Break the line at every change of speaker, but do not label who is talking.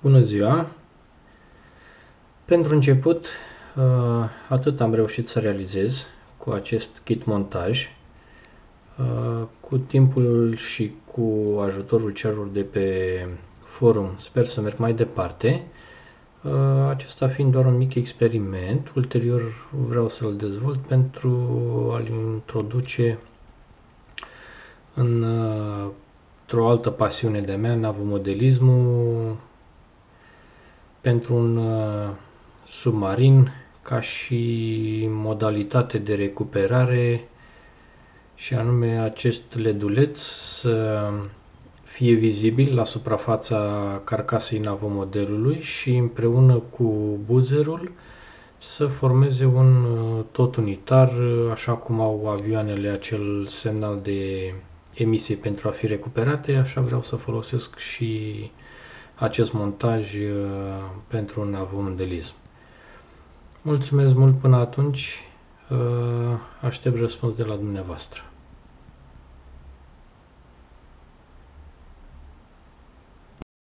Bună ziua! Pentru început, atât am reușit să realizez cu acest kit montaj. Cu timpul și cu ajutorul celor de pe forum sper să merg mai departe. Acesta fiind doar un mic experiment, ulterior vreau să-l dezvolt pentru a-l introduce într-o altă pasiune de-a mea, navomodelismul, pentru un submarin ca și modalitate de recuperare, și anume acest leduleț să fie vizibil la suprafața carcasei navomodelului și împreună cu buzerul să formeze un tot unitar, așa cum au avioanele acel semnal de emisie pentru a fi recuperate, așa vreau să folosesc și acest montaj pentru un navomodelism. Mulțumesc mult până atunci, aștept răspuns de la dumneavoastră.